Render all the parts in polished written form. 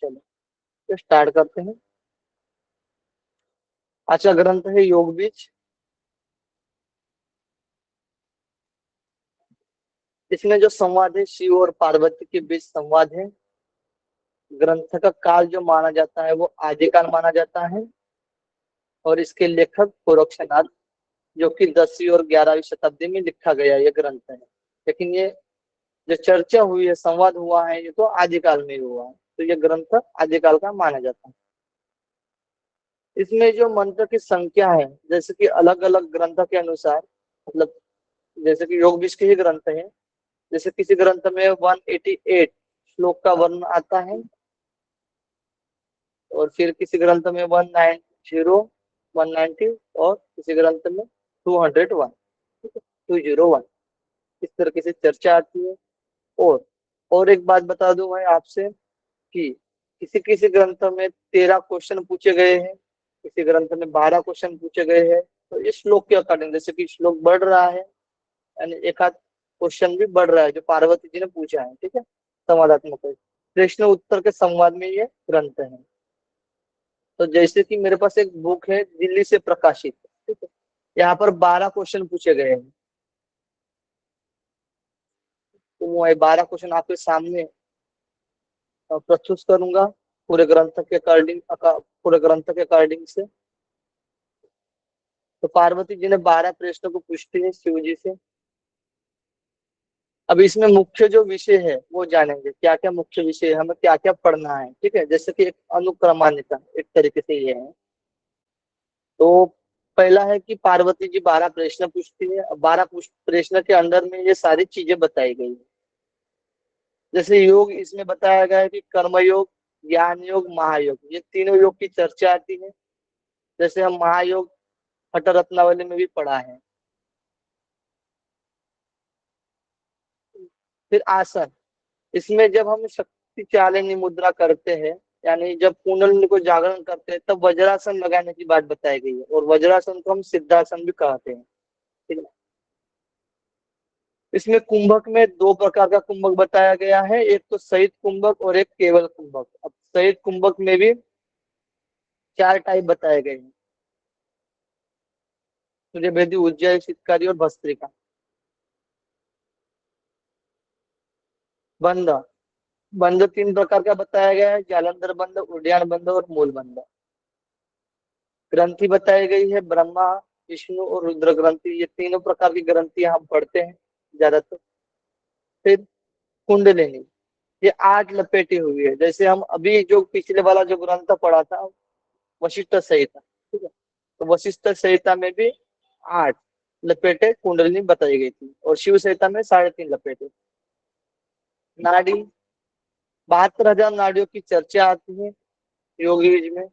चलो तो स्टार्ट करते हैं। अच्छा ग्रंथ है योग बीज। इसमें जो संवाद है शिव और पार्वती के बीच संवाद है। ग्रंथ का काल जो माना जाता है वो आदिकाल माना जाता है। और इसके लेखक गोरक्षनाथ, जो कि 10वीं और 11वीं शताब्दी में लिखा गया ये ग्रंथ है। लेकिन ये जो चर्चा हुई है, संवाद हुआ है, ये तो आदिकाल में ही हुआ है, तो ये ग्रंथ आदिकाल का माना जाता है। इसमें जो मंत्र की संख्या है, जैसे कि अलग अलग ग्रंथ के अनुसार, मतलब जैसे कि योग बीज के ही ग्रंथ है, जैसे किसी ग्रंथ में 188 श्लोक का वर्णन आता है, और फिर किसी ग्रंथ में 190 और किसी ग्रंथ में 201, 201, इस तरीके से चर्चा आती है। और एक बात बता दूं मैं आपसे कि किसी किसी ग्रंथ में 13 क्वेश्चन पूछे गए हैं, किसी ग्रंथ में 12 क्वेश्चन पूछे गए हैं। तो इस श्लोक के अकॉर्डिंग, जैसे कि श्लोक बढ़ रहा है, यानी एक आध क्वेश्चन भी बढ़ रहा है जो पार्वती जी ने पूछा है, ठीक है, संवादात्मक है। प्रश्न उत्तर के संवाद में ये ग्रंथ है। तो जैसे कि मेरे पास एक बुक है दिल्ली से प्रकाशित, ठीक है, यहाँ पर 12 क्वेश्चन पूछे गए हैं। तो वो 12 क्वेश्चन आपके सामने प्रस्तुत करूंगा पूरे ग्रंथ के अकॉर्डिंग से। तो पार्वती जी ने 12 प्रश्नों को पूछती है शिव जी से। अब इसमें मुख्य जो विषय है वो जानेंगे, क्या क्या मुख्य विषय है, हमें क्या क्या पढ़ना है, ठीक है, जैसे कि एक अनुक्रमानिका एक तरीके से ये है। तो पहला है कि पार्वती जी 12 प्रश्न पूछती है। 12 प्रश्न के अंदर में ये सारी चीजें बताई गई है। जैसे योग, इसमें बताया गया है कि कर्मयोग, ज्ञान योग, महायोग, ये तीनों योग की चर्चा आती है। जैसे हम महायोग हठ रत्नावली में भी पढ़ा है। फिर आसन, इसमें जब हम शक्ति चालिनी मुद्रा करते हैं, यानी जब कुंडलिनी को जागरण करते हैं, तब वज्रासन लगाने की बात बताई गई है, और वज्रासन को हम सिद्धासन भी कहते हैं, ठीक है। इसमें कुंभक में दो प्रकार का कुंभक बताया गया है, एक तो सहित कुंभक और एक केवल कुंभक। अब सहित कुंभक में भी 4 टाइप बताए गए हैं, सूर्यभेदी, उज्जयी, शितकारी और भस्त्रिका। बंध, बंध 3 प्रकार का बताया गया है, जालंधर बंध, उड्डयन बंध और मूल बंध। ग्रंथि बताई गई है, ब्रह्मा, विष्णु और रुद्र ग्रंथि, ये तीनों प्रकार की ग्रंथियां हम पढ़ते हैं ज्यादातर। फिर कुंडलिनी, ये 8 लपेटी हुई है। जैसे हम अभी जो पिछले वाला जो ग्रंथ पढ़ा था, वशिष्ठ संहिता, ठीक है, तो वशिष्ठ संहिता में भी 8 लपेटे कुंडलिनी बताई गई थी, और शिव संहिता में 3.5 लपेटे। नाड़ी, 72,000 नाड़ियों की चर्चा आती है योग युज में।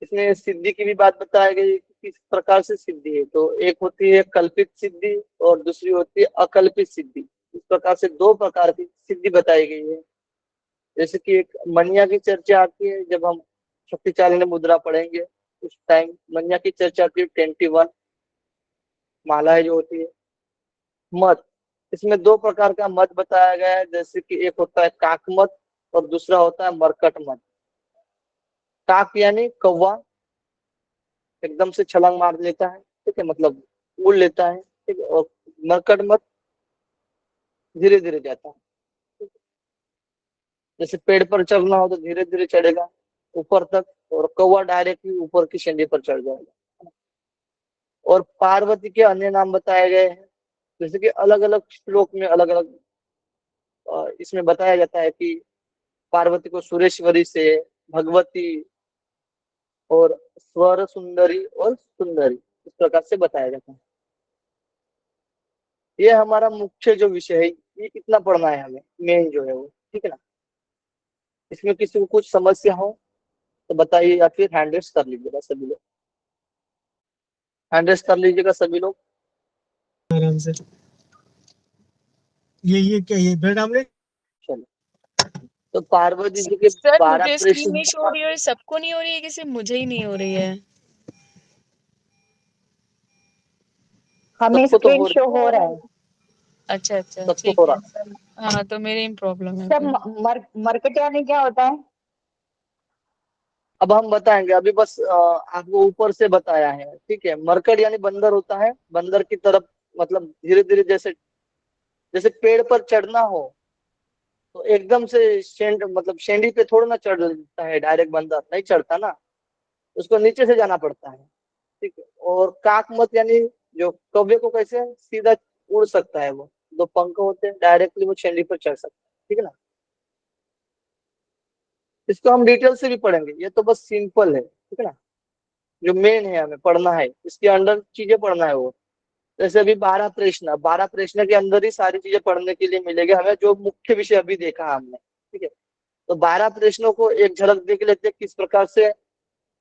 इसमें सिद्धि की भी बात बताई गई है कि किस प्रकार से सिद्धि है। तो एक होती है कल्पित सिद्धि और दूसरी होती है अकल्पित सिद्धि। इस प्रकार से 2 प्रकार की सिद्धि बताई गई है। जैसे कि एक मनिया की चर्चा आती है, जब हम शक्ति चालिनी मुद्रा पढ़ेंगे उस टाइम मनिया की चर्चा आती है, 21 मालाएं जो होती है। मत, इसमें 2 प्रकार का मत बताया गया है, जैसे कि एक होता है काक मत और दूसरा होता है मरकट मत। काक यानी कौवा, एकदम से छलांग मार लेता है, ठीक है, मतलब उड़ लेता है, ठीक है, और मरकट मत धीरे धीरे जाता है। जैसे पेड़ पर चढ़ना हो तो धीरे धीरे चढ़ेगा ऊपर तक, और कौवा डायरेक्टली ऊपर की शंडी पर चढ़ जाएगा। और पार्वती के अन्य नाम बताए गए हैं, जैसे कि अलग अलग श्लोक में अलग अलग इसमें बताया जाता है कि पार्वती को सुरेश्वरी से, भगवती और स्वर सुंदरी और सुंदरी, इस प्रकार से बताया जाता है। ये हमारा मुख्य जो विषय है, ये इतना पढ़ना है हमें, मेन जो है वो, ठीक है ना। इसमें किसी को कुछ समस्या हो तो बताइए, या फिर हैंड रेस कर लीजिएगा सभी लोग, हैंड रेस कर लीजिएगा सभी लोग आराम से। ये क्या, ये ब्रेड आमलेट? चलो, तो पार्वती जी के सर 12 मुझे स्क्रीन प्रश्न। नहीं शो हो रही है, सबको नहीं हो रही है, किसी मुझे ही नहीं हो रही है। हमें सबको तो स्क्रीन हो शो हो रहा है। अच्छा अच्छा सबको ठीक हो है रहा। हाँ, तो मेरी प्रॉब्लम है सब फिर। मरकटिया में क्या होता है? अब हम बताएंगे, अभी बस आपको ऊपर से बताया है, ठीक है। मरकट यानी बंदर होता है, बंदर की तरफ मतलब धीरे धीरे, जैसे जैसे पेड़ पर चढ़ना हो तो एकदम से मतलब शेंडी पे थोड़ा ना चढ़ता है, डायरेक्ट बंदर नहीं चढ़ता ना, उसको नीचे से जाना पड़ता है, ठीक है। और काक मत यानी जो कौवे को कैसे सीधा उड़ सकता है, वो दो पंख होते हैं, डायरेक्टली वो शेंडी पर चढ़ सकता है, ठीक है ना। इसको हम डिटेल से भी पढ़ेंगे, ये तो बस सिंपल है, ठीक है ना। जो मेन है हमें पढ़ना है, इसके अंदर चीजें पढ़ना है वो। जैसे अभी 12 प्रश्न, 12 प्रश्न के अंदर ही सारी चीजें पढ़ने के लिए मिलेगी हमें, जो मुख्य विषय अभी देखा हमने, ठीक है। तो 12 प्रश्नों को एक झलक देख लेते हैं, किस प्रकार से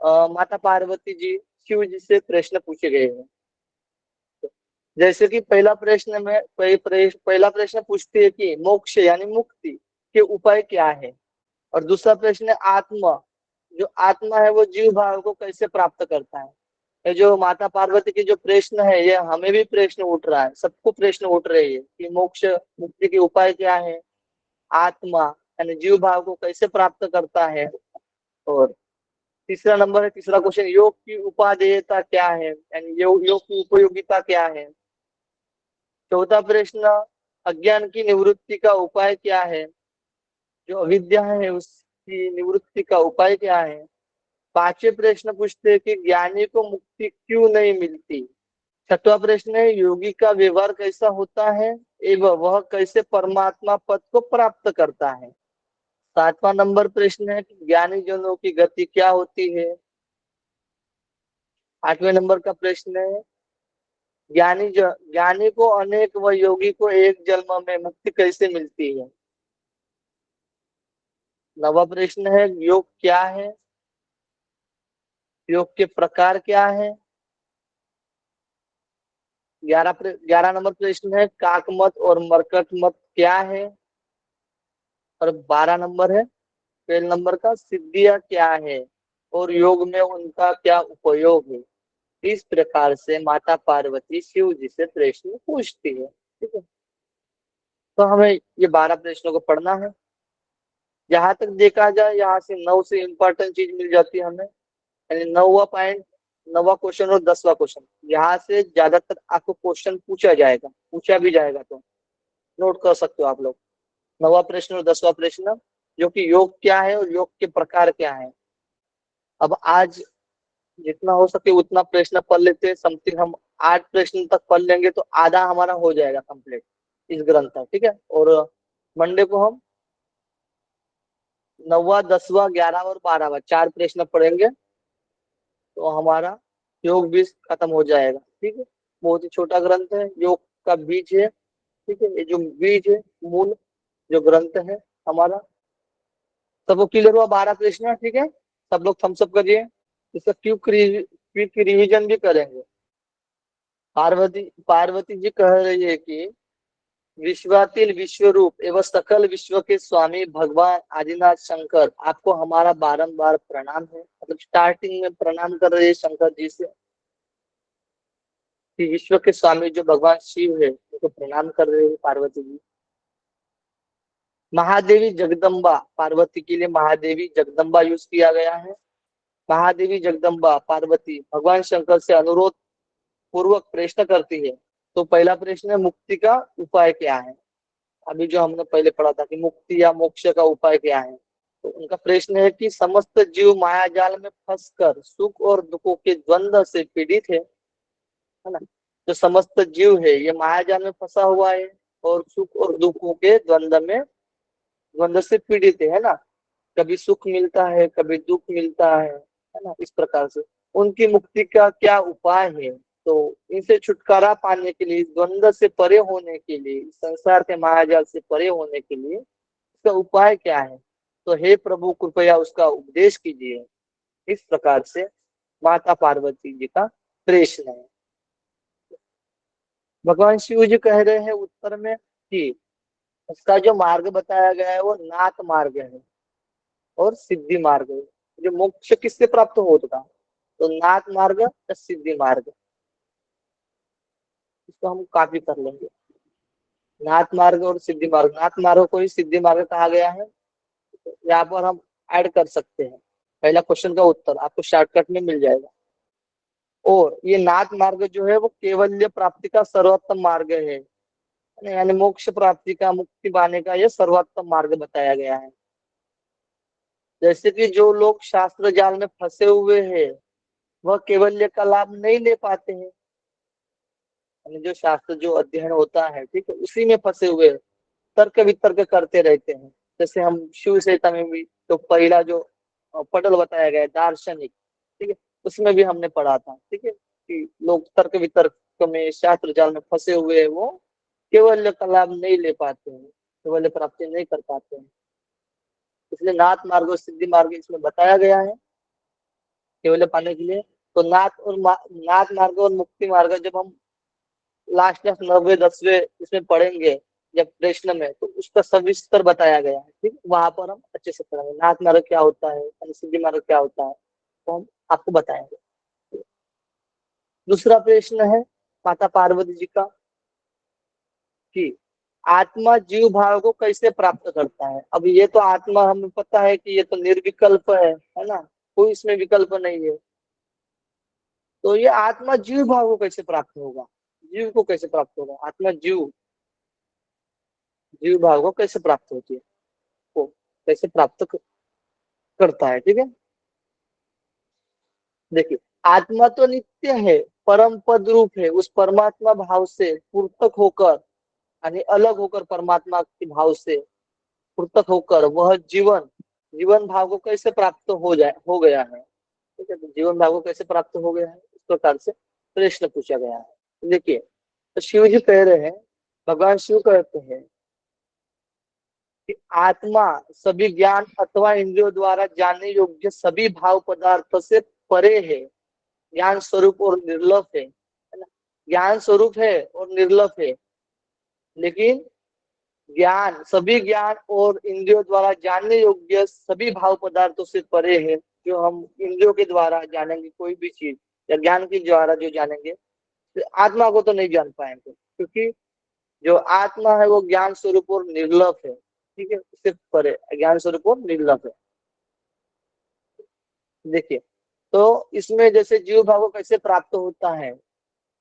माता पार्वती जी शिव जी से प्रश्न पूछे गए हैं। जैसे कि पहला प्रश्न में पहला प्रश्न पूछती है कि मोक्ष यानी मुक्ति के उपाय क्या है। और दूसरा प्रश्न है आत्मा, जो आत्मा है वो जीव भाव को कैसे प्राप्त करता है। ये जो माता पार्वती की जो प्रश्न है, ये हमें भी प्रश्न उठ रहा है, सबको प्रश्न उठ रही है कि मोक्ष मुक्ति के उपाय क्या है, आत्मा यानी जीव भाव को कैसे प्राप्त करता है। और तीसरा नंबर है, तीसरा क्वेश्चन, योग की उपादेयता क्या है, यानी योग की उपयोगिता क्या है। चौथा प्रश्न, अज्ञान की निवृत्ति का उपाय क्या है, जो अविद्या है उसकी निवृत्ति का उपाय क्या है। पांचवें प्रश्न पूछते हैं कि ज्ञानी को मुक्ति क्यों नहीं मिलती। छठवां प्रश्न है योगी का व्यवहार कैसा होता है एवं वह कैसे परमात्मा पद को प्राप्त करता है। सातवां नंबर प्रश्न है कि ज्ञानी जनों की गति क्या होती है। आठवें नंबर का प्रश्न है ज्ञानी को अनेक व योगी को एक जन्म में मुक्ति कैसे मिलती है। नवा प्रश्न है योग क्या है, योग के प्रकार क्या है। 11 नंबर प्रश्न है काकमत और मरकट मत क्या है। और 12 नंबर है, पहले नंबर का सिद्धियां क्या है और योग में उनका क्या उपयोग है। इस प्रकार से माता पार्वती शिव जी से प्रश्न पूछती है, ठीक है। तो हमें ये 12 प्रश्नों को पढ़ना है। जहां तक देखा जाए, यहाँ से 9 से इम्पोर्टेंट चीज मिल जाती है हमें, यानी 9वां पॉइंट, 9वां क्वेश्चन और 10वां क्वेश्चन, यहाँ से ज्यादातर आपको क्वेश्चन पूछा जाएगा, पूछा भी जाएगा, तो नोट कर सकते हो आप लोग। 9वां प्रश्न और 10वां प्रश्न, जो कि योग क्या है और योग के प्रकार क्या है। अब आज जितना हो सके उतना प्रश्न पढ़ लेते हैं, समथिंग हम 8 प्रश्न तक पढ़ लेंगे तो आधा हमारा हो जाएगा कंप्लीट इस ग्रंथ का, ठीक है। और मंडे को हम 9वां 10वां 11वां और 12वां 4 प्रश्न पढ़ेंगे, तो हमारा योग भी खत्म हो जाएगा, ठीक है। बहुत ही छोटा ग्रंथ है, योग का बीज है, ठीक है। ये जो बीज है, मूल जो ग्रंथ है हमारा, सबको क्लियर हुआ 12 प्रश्न, ठीक है। सब लोग थम्स अप करिए। इसका क्विक रिवीजन भी करेंगे। पार्वती पार्वती जी कह रही है कि विश्वातील विश्व रूप एवं सकल विश्व के स्वामी भगवान आदिनाथ शंकर, आपको हमारा बारंबार प्रणाम है। मतलब स्टार्टिंग में प्रणाम कर रहे हैं शंकर जी से कि विश्व के स्वामी जो भगवान शिव है उनको प्रणाम कर रहे हैं पार्वती जी। महादेवी जगदम्बा, पार्वती के लिए महादेवी जगदम्बा यूज किया गया है। महादेवी जगदम्बा पार्वती भगवान शंकर से अनुरोध पूर्वक प्रश्न करती है। तो पहला प्रश्न है मुक्ति का उपाय क्या है। अभी जो हमने पहले पढ़ा था कि मुक्ति या मोक्ष का उपाय क्या है, तो उनका प्रश्न है कि समस्त जीव माया जाल में फंसकर सुख और दुखों के द्वंद्व से पीड़ित है ना। जो समस्त जीव है ये माया जाल में फंसा हुआ है और सुख और दुखों के द्वंद्व से पीड़ित है ना। कभी सुख मिलता है, कभी दुख मिलता है ना, इस प्रकार से उनकी मुक्ति का क्या उपाय है। तो इनसे छुटकारा पाने के लिए, इस द्वंद्व से परे होने के लिए, इस संसार के मायाजाल से परे होने के लिए इसका उपाय क्या है। तो हे प्रभु कृपया उसका उपदेश कीजिए। इस प्रकार से माता पार्वती जी का प्रश्न है। भगवान शिव जी कह रहे हैं उत्तर में कि उसका जो मार्ग बताया गया है वो नाथ मार्ग है और सिद्धि मार्ग है। जो मोक्ष किससे प्राप्त होता, तो नाथ मार्ग या सिद्धि मार्ग, इसको हम कॉपी कर लेंगे। नाथ मार्ग और सिद्धि मार्ग, नाथ मार्ग को ही सिद्धि मार्ग कहा गया है, तो यहाँ पर हम ऐड कर सकते हैं। पहला क्वेश्चन का उत्तर आपको शॉर्टकट में मिल जाएगा। और ये नाथ मार्ग जो है वो केवल्य प्राप्ति का सर्वोत्तम मार्ग है, यानी मोक्ष प्राप्ति का, मुक्ति पाने का ये सर्वोत्तम मार्ग बताया गया है। जैसे कि जो लोग शास्त्र जाल में फंसे हुए हैं वह केवल्य का लाभ नहीं ले पाते हैं, यानी जो शास्त्र जो अध्ययन होता है, ठीक है, उसी में फंसे हुए तर्क वितर्क करते रहते हैं। जैसे हम शिव संहिता में भी तो पहला जो पटल बताया गया है दार्शनिक, ठीक है, उसमें भी हमने पढ़ा था, ठीक है, कि लोग तर्क वितर्क में शास्त्र जाल में फंसे हुए हैं, वो केवल का लाभ नहीं ले पाते हैं, केवल प्राप्ति नहीं कर पाते हैं। इसलिए नाथ मार्ग और सिद्धि मार्ग इसमें बताया गया है केवल पाने के लिए। तो नाथ मार्ग और मुक्ति मार्ग जब हम लास्ट 9वें 10वें इसमें पढ़ेंगे जब प्रश्न में, तो उसका सविस्तर बताया गया है, ठीक, वहां पर हम अच्छे से पढ़ेंगे नाथ मार्ग क्या होता है, सिद्धि मार्ग क्या होता है, तो हम आपको बताएंगे। दूसरा प्रश्न है माता पार्वती जी का कि आत्मा जीव भाव को कैसे प्राप्त करता है। अब ये तो आत्मा हमें पता है कि ये तो निर्विकल्प है ना, कोई इसमें विकल्प नहीं है। तो ये आत्मा जीव भाव को कैसे प्राप्त होगा, जीव को कैसे प्राप्त होगा, आत्मा जीव जीव भाव को कैसे प्राप्त होती है, को कैसे करता है, ठीक है। देखिए आत्मा तो नित्य है, परम पद रूप है, उस परमात्मा भाव से पूर्तक होकर यानी अलग होकर परमात्मा के भाव से पूर्तक होकर वह जीवन जीवन भाव को कैसे प्राप्त हो गया है, ठीक है। तो जीवन भाव को कैसे प्राप्त हो गया है इस प्रकार से प्रश्न पूछा गया है। देखिए तो शिव जी कह रहे हैं, भगवान शिव कहते हैं कि आत्मा सभी ज्ञान अथवा इंद्रियों द्वारा जानने योग्य सभी भाव पदार्थ से परे है, ज्ञान स्वरूप और निर्लभ है ना। ज्ञान स्वरूप है और निर्लभ है, लेकिन ज्ञान सभी ज्ञान और इंद्रियों द्वारा जानने योग्य सभी भाव पदार्थों से परे है। जो हम इंद्रियों के द्वारा जानेंगे कोई भी चीज या ज्ञान के द्वारा जो जानेंगे, तो आत्मा को तो नहीं जान पाएंगे, क्योंकि जो आत्मा है वो ज्ञान स्वरूप और निर्लभ है, ठीक है, उससे परे ज्ञान स्वरूप और निर्लभ है। देखिए तो इसमें जैसे जीव भाव को कैसे प्राप्त होता है,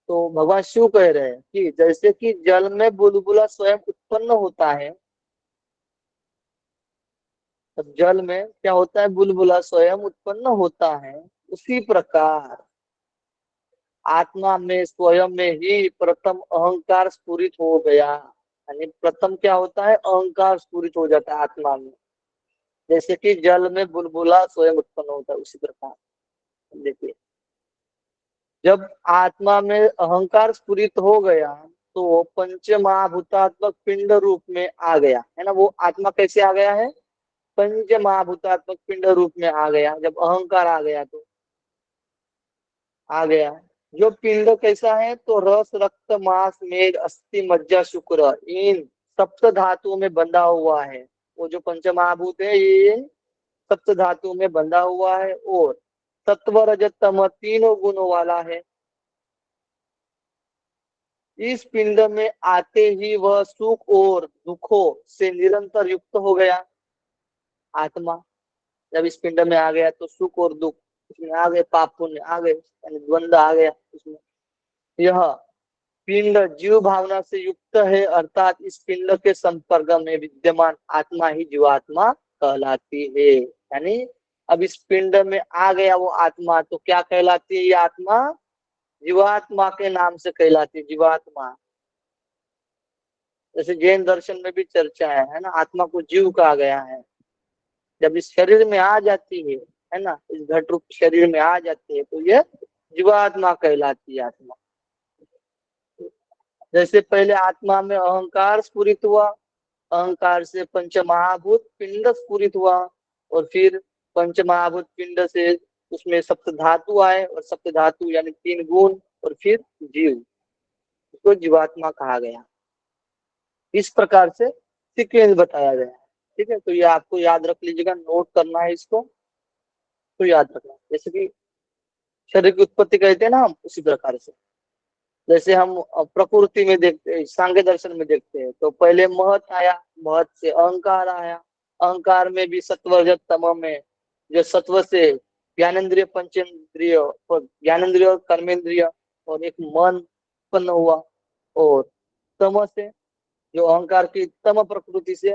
तो भगवान शिव कह रहे हैं कि जैसे कि जल में बुलबुला स्वयं उत्पन्न होता है, तो जल में क्या होता है, बुलबुला स्वयं उत्पन्न होता है, उसी प्रकार आत्मा में स्वयं में ही प्रथम अहंकार स्फुरित हो गया, यानी प्रथम क्या होता है, अहंकार स्फुरित हो जाता है आत्मा में। जैसे कि जल में बुलबुला स्वयं उत्पन्न होता है, उसी प्रकार देखिए जब आत्मा में अहंकार स्फुरित हो गया तो वो पंच महाभूतात्मक पिंड रूप में आ गया, है ना। वो आत्मा कैसे आ गया है, पंच महाभूतात्मक पिंड रूप में आ गया। जब अहंकार आ गया तो आ गया, जो पिंड कैसा है, तो रस रक्त मांस मेद अस्थि मज्जा शुक्र इन सप्त धातुओं में बंधा हुआ है। वो जो पंच महाभूत है ये सप्त धातुओं में बंधा हुआ है और सत्व रजत तम तीनों गुणों वाला है। इस पिंड में आते ही वह सुख और दुखों से निरंतर युक्त हो गया। आत्मा जब इस पिंड में आ गया तो सुख और दुख उसमें आ गए, पाप पुण्य आ गए, यानी द्वंद्व आ गया उसमें। यह पिंड जीव भावना से युक्त है, अर्थात इस पिंड के संपर्क में विद्यमान आत्मा ही जीवात्मा कहलाती है। यानी अब इस पिंड में आ गया वो आत्मा, तो क्या कहलाती है ये आत्मा, जीवात्मा के नाम से कहलाती है, जीवात्मा। जैसे जैन दर्शन में भी चर्चा है ना, आत्मा को जीव कहा गया है। जब इस शरीर में आ जाती है ना, इस घट रूप शरीर में आ जाती है तो ये जीवात्मा कहलाती है आत्मा। जैसे पहले आत्मा में अहंकार स्फुरित हुआ, अहंकार से पंच महाभूत पिंड स्फुरित हुआ, और फिर पंच महाभूत पिंड से उसमें सप्त धातु आए, और सप्त धातु यानी तीन गुण, और फिर जीव, उसको जीवात्मा कहा गया। इस प्रकार से सीक्वेंस बताया गया है, ठीक है। तो ये आपको याद रख लीजिएगा, नोट करना है इसको, तो याद रखना। जैसे कि शरीर की उत्पत्ति कहते हैं ना हम, उसी प्रकार से जैसे हम प्रकृति में देखते हैं, सांख्य दर्शन में देखते हैं, तो पहले महत आया, महत से अहंकार आया, अहंकार में भी सत्व रजत तम में जो सत्व से ज्ञानेन्द्रिय, पंचेंद्रिय और ज्ञानेन्द्रिय और कर्मेंद्रिय और एक मन उत्पन्न हुआ, और तम से जो अहंकार की तम प्रकृति से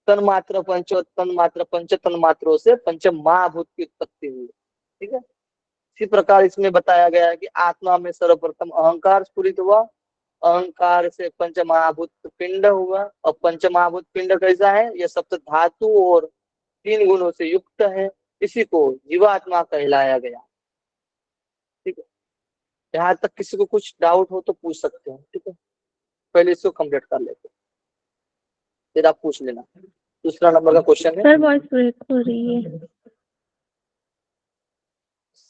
तन्मात्र पंच, तन्मात्र पंच तन्मात्रों से पंच महाभूत की उत्पत्ति हुई। ठीक है, इसी प्रकार इसमें बताया गया है कि आत्मा में सर्वप्रथम अहंकार स्फुरित हुआ, अहंकार से पंच महाभूत पिंड हुआ, और पंच महाभूत पिंड कैसा है, यह सप्त धातु और 3 गुणों से युक्त है, इसी को जीवात्मा कहलाया गया। ठीक है, यहाँ तक किसी को कुछ डाउट हो तो पूछ सकते हैं। ठीक है, पहले इसको कंप्लीट कर लेते हैं, फिर आप पूछ लेना। दूसरा नंबर का क्वेश्चन है। सर वॉइस ब्रेक हो रही है।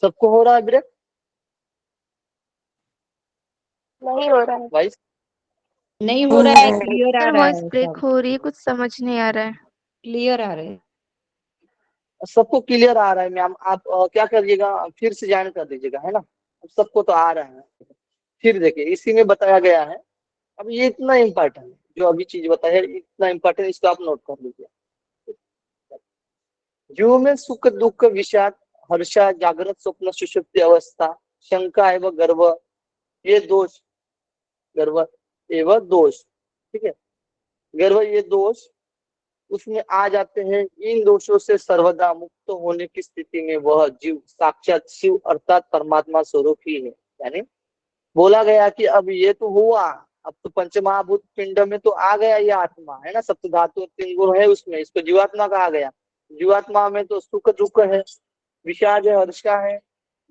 सबको हो रहा है ब्रेक? नहीं हो रहा है। भाई नहीं हो रहा है, क्लियर आ सर रहा वॉइस है, ब्रेक सब हो रही है, कुछ समझ नहीं आ रहा है। क्लियर आ रहा है। सबको क्लियर आ रहा है मैम। आप क्या करिएगा, फिर से ज्वाइन कर दीजिएगा, है ना। अब सबको तो आ रहा है। फिर देखिए, इसी में बताया गया है। अब ये इतना इम्पोर्टेंट है, जो अभी चीज बताया है इतना इम्पोर्टेंट, इसको आप नोट कर लीजिए। जीव में सुख दुख विषाद हर्षा जागृत स्वप्न सुषुप्ति अवस्था शंका एवं गर्व, ये दोष, गर्व एवं दोष, ठीक है, गर्व ये दोष उसमें आ जाते हैं। इन दोषों से सर्वदा मुक्त होने की स्थिति में वह जीव साक्षात शिव अर्थात परमात्मा स्वरूप ही है। यानी बोला गया कि अब ये तो हुआ, अब तो पंचमहाभूत पिंड में तो आ गया ये आत्मा, है ना, सप्त धातु 3 गुण है उसमें, इसको जीवात्मा कहा गया। जीवात्मा में तो सुख दुख है, विषाद है, हर्षा है,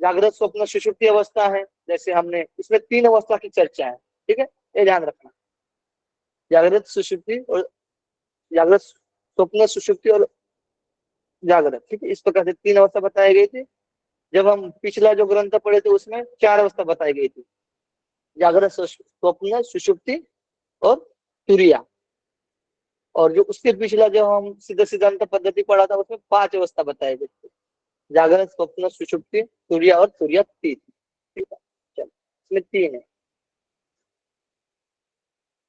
जागृत स्वप्न सुषुप्ति अवस्था है। जैसे हमने इसमें 3 अवस्था की चर्चा है। ठीक है, ये ध्यान रखना, जागृत सुषुप्ति और जागृत स्वप्न सुषुप्ति और जागृत। ठीक है, इस प्रकार से 3 अवस्था बताई गई थी। जब हम पिछला जो ग्रंथ पढ़े थे उसमें 4 अवस्था बताई गई थी, जागृत स्वप्न सुषुप्ति और तुरिया। और जो उसके पिछला जो हम सिद्ध सिद्धांत पद्धति पढ़ा था उसमें 5 अवस्था बताई गई थी, जागृत स्वप्न सुषुप्ति तुरिया और तुरिया 3। ठीक है, चलो इसमें 3 है।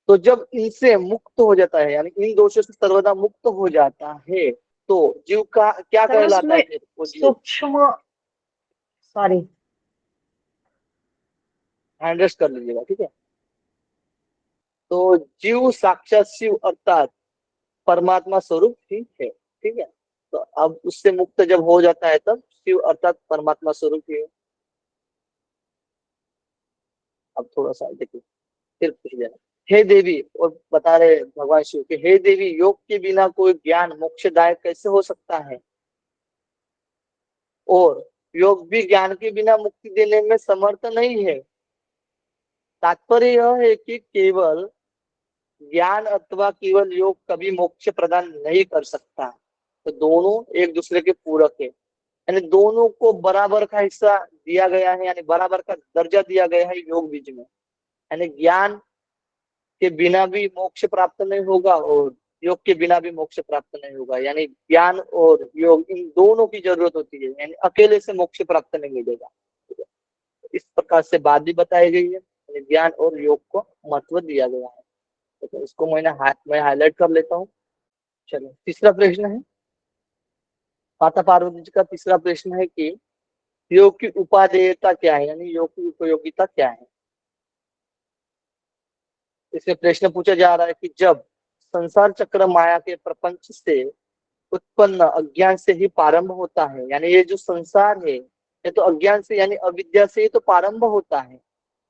तो जब इनसे मुक्त हो जाता है, यानी इन दोषों से सर्वदा मुक्त हो जाता है, तो जीव का क्या सर कहलाता है उसमें फिर? वो जीव सूक्ष्म, सॉरी, हैंडरेस्ट कर लीजिएगा। ठीक है, तो जीव साक्षात शिव अर्थात परमात्मा स्वरूप ही है। ठीक है, तो अब उससे मुक्त जब हो जाता है तब शिव अर्थात परमात्मा स्वरूप ही है। अब थोड़ा सा देखिए, फिर पूछ लेना। हे देवी, और बता रहे भगवान शिव के, हे देवी, योग के बिना कोई ज्ञान मोक्षदायक कैसे हो सकता है, और योग भी ज्ञान के बिना मुक्ति देने में समर्थ नहीं है। तात्पर्य यह है कि केवल ज्ञान अथवा केवल योग कभी मोक्ष प्रदान नहीं कर सकता। तो दोनों एक दूसरे के पूरक है, यानी दोनों को बराबर का हिस्सा दिया गया है, यानी बराबर का दर्जा दिया गया है योग बीच में। यानी ज्ञान के बिना भी मोक्ष प्राप्त नहीं होगा और योग के बिना भी मोक्ष प्राप्त नहीं होगा। यानी ज्ञान और योग इन दोनों की जरूरत होती है, यानी अकेले से मोक्ष प्राप्त नहीं मिलेगा। इस प्रकार से बात भी बताई गई है, यानी ज्ञान और योग को महत्व दिया गया है। तो इसको मैं हाईलाइट कर लेता हूँ। चलो, तीसरा प्रश्न है, माता पार्वती जी का तीसरा प्रश्न है कि योग की उपादेयता क्या है, यानी योग की उपयोगिता क्या है। इसमें प्रश्न पूछा जा रहा है कि जब संसार चक्र माया के प्रपंच से उत्पन्न अज्ञान से ही प्रारंभ होता है, यानी ये जो संसार है ये तो अज्ञान से यानी अविद्या से ही तो प्रारंभ होता है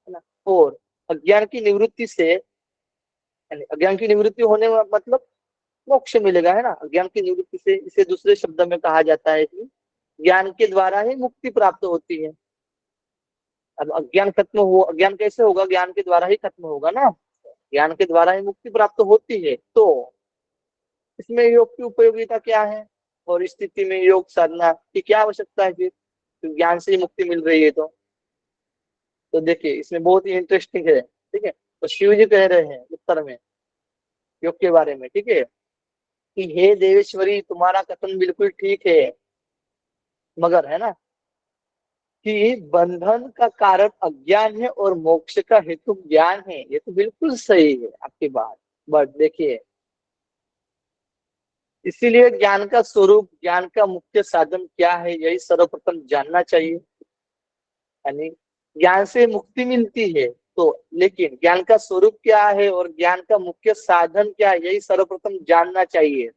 ना। और अज्ञान की निवृत्ति से, यानी अज्ञान की निवृत्ति होने में मतलब मोक्ष मिलेगा, है ना। अज्ञान की निवृत्ति से, इसे दूसरे शब्द में कहा जाता है कि ज्ञान के द्वारा ही मुक्ति प्राप्त होती है। अब अज्ञान खत्म हो, अज्ञान कैसे होगा, ज्ञान के द्वारा ही खत्म होगा ना, ज्ञान के द्वारा ही मुक्ति प्राप्त होती है। तो इसमें योग की उपयोगिता क्या है, और इस स्थिति में योग साधना की क्या आवश्यकता है फिर, तो ज्ञान से ही मुक्ति मिल रही है। तो देखिए, इसमें बहुत ही इंटरेस्टिंग है। ठीक है, तो शिव जी कह रहे हैं उत्तर में योग के बारे में, ठीक है, कि हे देवेश्वरी, तुम्हारा कथन बिल्कुल ठीक है, मगर है ना कि बंधन का कारण अज्ञान है और मोक्ष का हेतु ज्ञान है। ये तो बिल्कुल सही है आपकी बात, बट देखिए इसीलिए ज्ञान का स्वरूप, ज्ञान का मुख्य साधन क्या है, यही सर्वप्रथम जानना चाहिए। यानी ज्ञान से मुक्ति मिलती है तो, लेकिन ज्ञान का स्वरूप क्या है और ज्ञान का मुख्य साधन क्या है, यही सर्वप्रथम जानना चाहिए।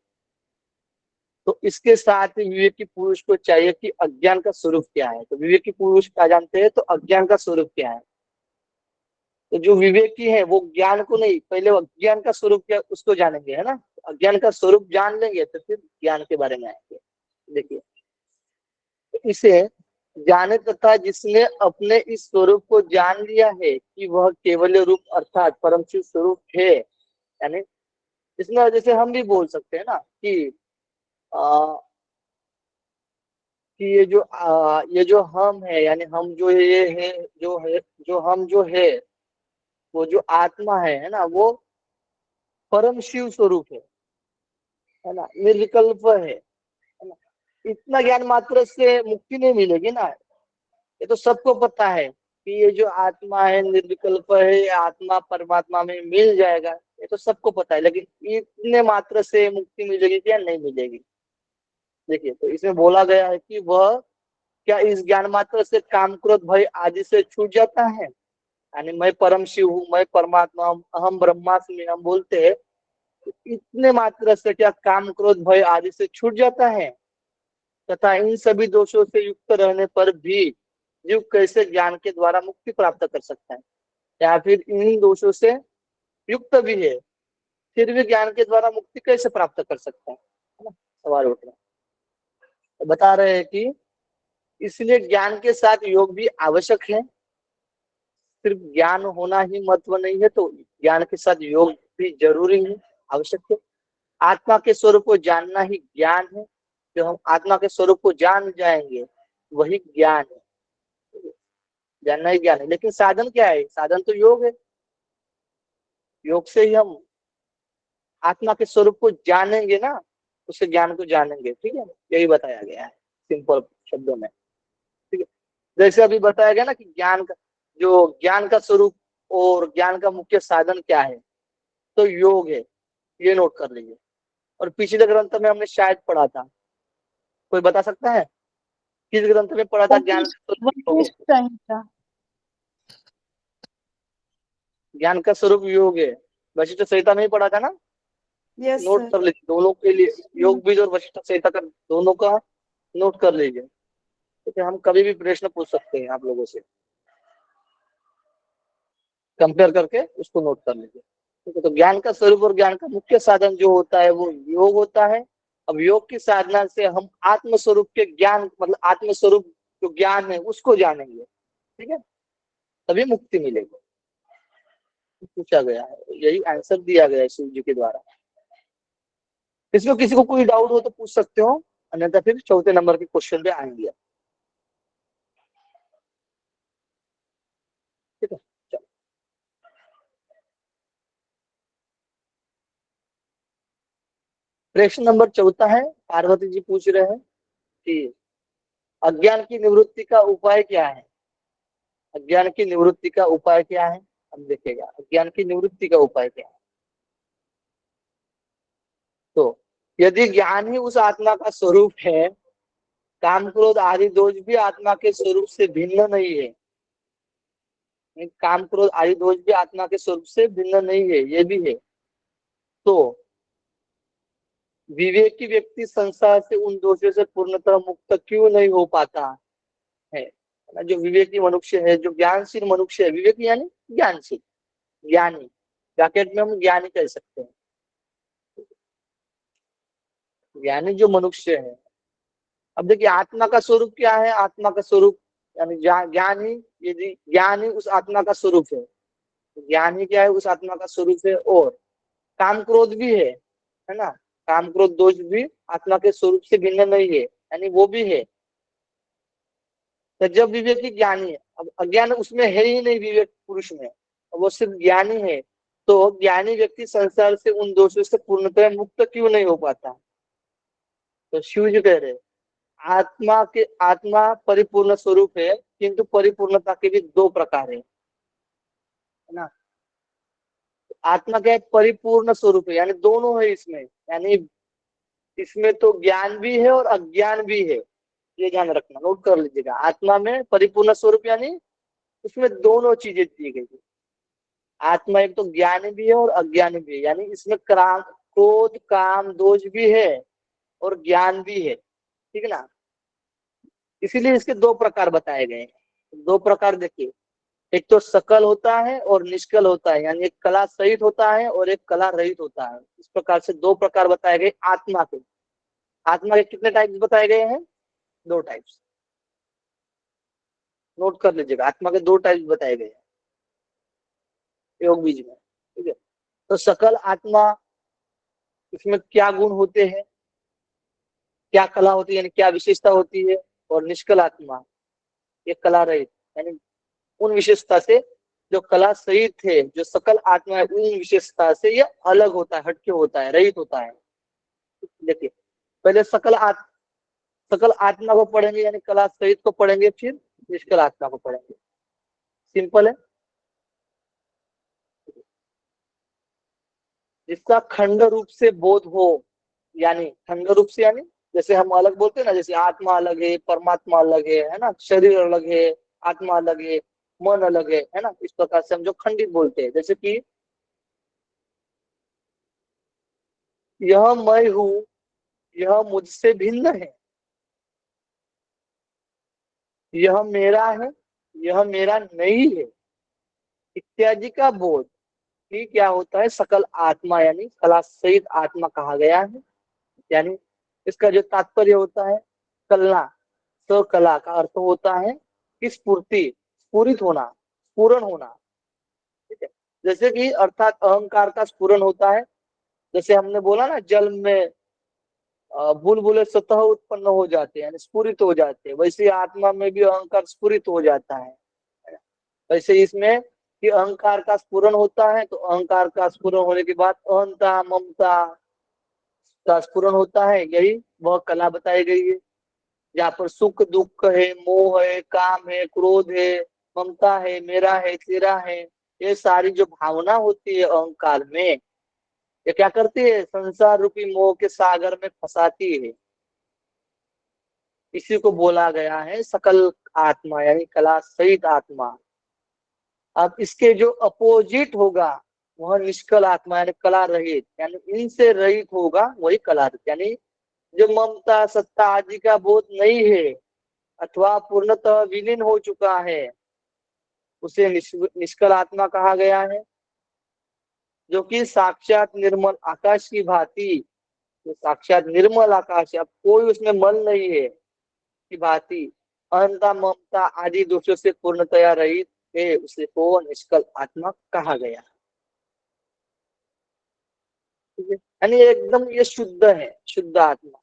तो इसके साथ ही विवेकी पुरुष को चाहिए कि अज्ञान का स्वरूप क्या है। तो विवेकी पुरुष क्या जानते हैं, तो अज्ञान का स्वरूप क्या है। तो जो विवेकी है वो ज्ञान को नहीं, पहले वो अज्ञान का स्वरूप क्या उसको जानेंगे, है ना। अज्ञान का स्वरूप जान लेंगे तो फिर ज्ञान के बारे में आएंगे। देखिए, तो इसे जाने तथा जिसने अपने इस स्वरूप को जान लिया है कि वह केवल रूप अर्थात परम शिव स्वरूप है, यानी इसमें जैसे हम भी बोल सकते हैं ना कि आ, कि ये जो हम है, यानी हम जो ये है जो हम जो वो जो आत्मा है ना, वो परम शिव स्वरूप है ना, निर्विकल्प है ना। इतना ज्ञान मात्र से मुक्ति नहीं मिलेगी ना। ये तो सबको पता है कि ये जो आत्मा है निर्विकल्प है, ये आत्मा परमात्मा में मिल जाएगा, ये तो सबको पता है। लेकिन इतने मात्र से मुक्ति मिलेगी क्या, नहीं मिलेगी। देखिए, तो इसमें बोला गया है कि वह क्या इस ज्ञान मात्र से काम क्रोध भय आदि से छूट जाता है। यानी मैं परम शिव हूँ, मैं परमात्मा हूँ, अहम ब्रह्मास्मि हम बोलते हैं, तो इतने मात्र से क्या काम क्रोध भय आदि से छूट जाता है। तथा इन सभी दोषों से युक्त रहने पर भी जीव कैसे ज्ञान के द्वारा मुक्ति प्राप्त कर सकता है, या फिर इन दोषों से युक्त भी है फिर भी ज्ञान के द्वारा मुक्ति कैसे प्राप्त कर सकता है ना, सवाल उठ रहा है। तो बता रहे हैं कि इसलिए ज्ञान के साथ योग भी आवश्यक है। सिर्फ ज्ञान होना ही महत्व नहीं है, तो ज्ञान के साथ योग भी जरूरी है, आवश्यक है। आत्मा के स्वरूप को जानना ही ज्ञान है। जो हम आत्मा के स्वरूप को जान जाएंगे वही ज्ञान है, जानना ही ज्ञान है। लेकिन साधन क्या है, साधन तो योग है। योग से ही हम आत्मा के स्वरूप को जानेंगे ना, उससे ज्ञान को जानेंगे। ठीक है, यही बताया गया है सिंपल शब्दों में। ठीक है, जैसे अभी बताया गया ना कि ज्ञान का स्वरूप और ज्ञान का मुख्य साधन क्या है, तो योग है, ये नोट कर लीजिए। और पिछले ग्रंथ में हमने शायद पढ़ा था, कोई बता सकता है किस ग्रंथ में पढ़ा था ज्ञान का स्वरूप योग है? ज्ञान का स्वरूप योग है, वशिष्ठ संहिता में ही पढ़ा था ना। Yes note sir. कर लीजिए दोनों के लिए, योग बीज और वशिष्ठ संहिता का दोनों का नोट कर लीजिए, क्योंकि हम कभी भी प्रश्न पूछ सकते हैं आप लोगों से, कंपेयर करके उसको नोट कर लीजिए। ठीक है, तो ज्ञान का स्वरूप और ज्ञान का मुख्य साधन जो होता है वो योग होता है। अब योग की साधना से हम आत्म स्वरूप के ज्ञान, मतलब आत्म स्वरूप जो ज्ञान है उसको जानेंगे। ठीक है, तभी मुक्ति मिलेगी। पूछा गया है, यही आंसर दिया गया है शिव जी के द्वारा। इसमें किसी को कोई डाउट हो तो पूछ सकते हो, अन्यथा फिर चौथे नंबर के क्वेश्चन पे आएंगे। ठीक है, चलो। प्रश्न नंबर चौथा है, पार्वती जी पूछ रहे हैं कि अज्ञान की निवृत्ति का उपाय क्या है। अज्ञान की निवृत्ति का उपाय क्या है, हम देखेगा अज्ञान की निवृत्ति का उपाय क्या है। तो यदि ज्ञान ही उस आत्मा का स्वरूप है, काम क्रोध आदि दोष भी आत्मा के स्वरूप से भिन्न नहीं है। काम क्रोध आदि दोष भी आत्मा के स्वरूप से भिन्न नहीं है, ये भी है। तो विवेकी व्यक्ति संसार से उन दोषों से पूर्णतः मुक्त क्यों नहीं हो पाता है। जो विवेकी मनुष्य है, जो ज्ञानशील मनुष्य है, विवेकी यानी ज्ञानशील, ज्ञानी, ब्रैकेट में हम ज्ञानी कह सकते हैं। ज्ञानी जो मनुष्य है, अब देखिए आत्मा का स्वरूप क्या है, आत्मा का स्वरूप यानी ज्ञान ही, यदि ज्ञान ही उस आत्मा का स्वरूप है, ज्ञान ही क्या है, उस आत्मा का स्वरूप है। और काम क्रोध भी है ना, काम क्रोध दोष भी आत्मा के स्वरूप से भिन्न नहीं है, यानी वो भी है। तो जब विवेकी ज्ञानी है, अब अज्ञान उसमें है ही नहीं, विवेक पुरुष में वो सिर्फ ज्ञानी है, तो ज्ञानी व्यक्ति संसार से उन दोषों से पूर्णतः मुक्त क्यों नहीं हो पाता। तो शिव जी कह रहे आत्मा परिपूर्ण स्वरूप है, किंतु परिपूर्णता के भी दो प्रकार है ना। आत्मा क्या है, परिपूर्ण स्वरूप है, यानी दोनों है इसमें, यानी इसमें तो ज्ञान भी है और अज्ञान भी है, ये ध्यान रखना, नोट कर लीजिएगा। आत्मा में परिपूर्ण स्वरूप यानी उसमें दोनों चीजें दी गई है। आत्मा एक तो ज्ञान भी है और अज्ञान भी है, यानी इसमें क्रोध काम दोष भी है और ज्ञान भी है, ठीक है ना। इसीलिए इसके दो प्रकार बताए गए हैं। दो प्रकार देखिए, एक तो सकल होता है और निष्कल होता है, यानी एक कला सहित होता है और एक कला रहित होता है। इस प्रकार से दो प्रकार बताए गए आत्मा के। आत्मा के कितने टाइप्स बताए गए हैं? दो टाइप्स, नोट कर लीजिएगा। आत्मा के दो टाइप्स बताए गए हैं योग बीज में, ठीक है। तो सकल आत्मा, इसमें क्या गुण होते हैं, क्या कला होती है, यानी क्या विशेषता होती है। और निष्कल आत्मा, ये कला रहित, यानी उन विशेषता से जो कला सहित है, जो सकल आत्मा है, उन विशेषता से ये अलग होता है, हटके होता है, रहित होता है। देखिए, पहले सकल आत्मा को पढ़ेंगे, यानी कला सहित को पढ़ेंगे, फिर निष्कल आत्मा को पढ़ेंगे। सिंपल है। जिसका खंड रूप से बोध हो, यानी खंड रूप से, यानी जैसे हम अलग बोलते हैं ना, जैसे आत्मा अलग है, परमात्मा अलग है ना, शरीर अलग है, आत्मा अलग है, मन अलग है ना। इस प्रकार से हम जो खंडित बोलते हैं, जैसे कि यह मैं हूं, यह मुझसे भिन्न है, यह मेरा है, यह मेरा नहीं है, इत्यादि का बोध ही क्या होता है? सकल आत्मा, यानी कला सहित आत्मा कहा गया है। यानी इसका जो तात्पर्य होता है, कलना, सकला का अर्थ होता है कि स्फूर्ति, स्फुरित होना, स्फुरन होना, ठीक है। जैसे कि अर्थात अहंकार का स्फुरन होता है। जैसे हमने बोला ना, जल में बुलबुले स्वतः उत्पन्न हो जाते हैं, यानी स्फुरित हो जाते हैं, वैसे आत्मा में भी अहंकार स्फुरित हो जाता है। वैसे इसमें कि अहंकार का स्फुरन होता है, तो अहंकार का स्फुरन होने के बाद अहंता ममता का स्फुरन होता है, यही वह कला बताई गई है। जहाँ पर सुख दुख है, मोह है, काम है, क्रोध है, ममता है, मेरा है, तेरा है, ये सारी जो भावना होती है अहंकार में, ये क्या करती है? संसार रूपी मोह के सागर में फंसाती है। इसी को बोला गया है सकल आत्मा, यानी कला सहित आत्मा। अब इसके जो अपोजिट होगा वह निष्कल आत्मा, यानी कला रहित, यानी इनसे रहित होगा वही कला रहित, यानी जो ममता सत्ता आदि का बोध नहीं है अथवा पूर्णतः विलीन हो चुका है, उसे निष्कल आत्मा कहा गया है। जो कि साक्षात निर्मल आकाश की भांति, जो साक्षात निर्मल आकाश है, अब कोई उसमें मल नहीं है, की भांति अहंता ममता आदि दोषों से पूर्णतया रहित है, उसे को निष्कल आत्मा कहा गया। ठीक है, यानी एकदम ये शुद्ध है, शुद्ध आत्मा,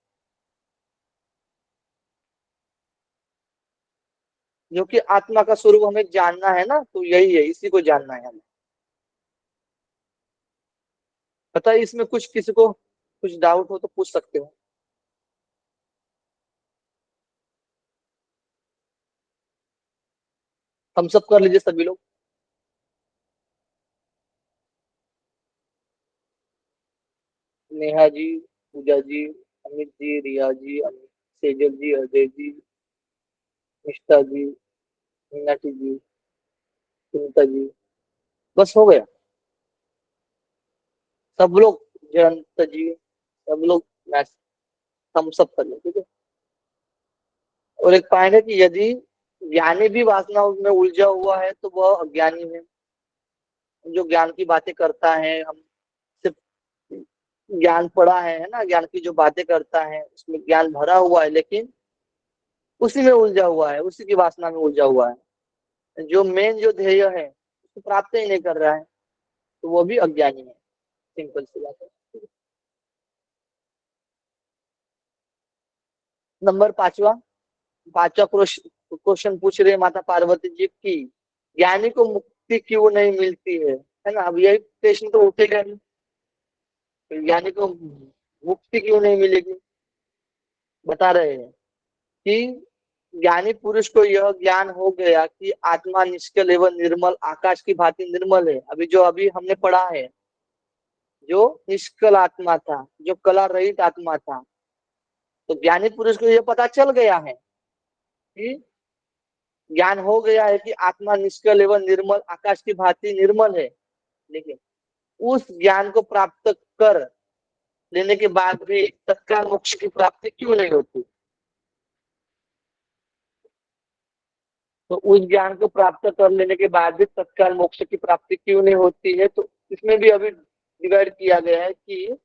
जो कि आत्मा का स्वरूप हमें जानना है ना, तो यही है, इसी को जानना है हमें। पता है, इसमें कुछ किसी को कुछ डाउट हो तो पूछ सकते हो। हम सब कर लीजिए सभी लोग। नेहा जी, पूजा जी, अमित जी, रिया जी, सेजल जी, अजय जी, निष्ठा जी, मीनाक्षी जी, सुनीता जी, बस हो गया। सब लोग, जयंत जी, सब लोग मैच, हम सब कर लें, ठीक है। और एक पॉइंट है कि यदि ज्ञानी भी वासना में उलझा हुआ है तो वह अज्ञानी है। जो ज्ञान की बातें करता है, हम सिर्फ ज्ञान पढ़ा है ना, ज्ञान की जो बातें करता है उसमें ज्ञान भरा हुआ है, लेकिन उसी में उलझा हुआ है, उसी की वासना में उलझा हुआ है। जो मेन जो ध्येय है उसको प्राप्त ही नहीं कर रहा है, तो वो भी अज्ञानी है। सिंपल सी बात है। नंबर पांचवा, पांचवा क्वेश्चन पूछ रहे माता पार्वती जी की, ज्ञानी को मुक्ति क्यों नहीं मिलती है ना। अब यही प्रश्न तो उठेगा नहीं, तो ज्ञानी को मुक्ति क्यों नहीं मिलेगी। बता रहे हैं कि ज्ञानी पुरुष को यह ज्ञान हो गया कि आत्मा निष्कल एवं निर्मल आकाश की भांति निर्मल है। अभी हमने पढ़ा है, जो निष्कल आत्मा था, जो कला रहित आत्मा था, तो ज्ञानी पुरुष को ये पता चल गया है कि ज्ञान हो गया है कि आत्मा निष्कल एवं निर्मल आकाश की भांति निर्मल है, लेकिन उस ज्ञान को प्राप्त कर लेने के बाद भी तत्काल मोक्ष की प्राप्ति क्यों नहीं होती? तो उस ज्ञान को प्राप्त कर लेने के बाद भी तत्काल मोक्ष की प्राप्ति क्यों नहीं होती है? तो इसमें भी अभी डिवाइड किया गया है कि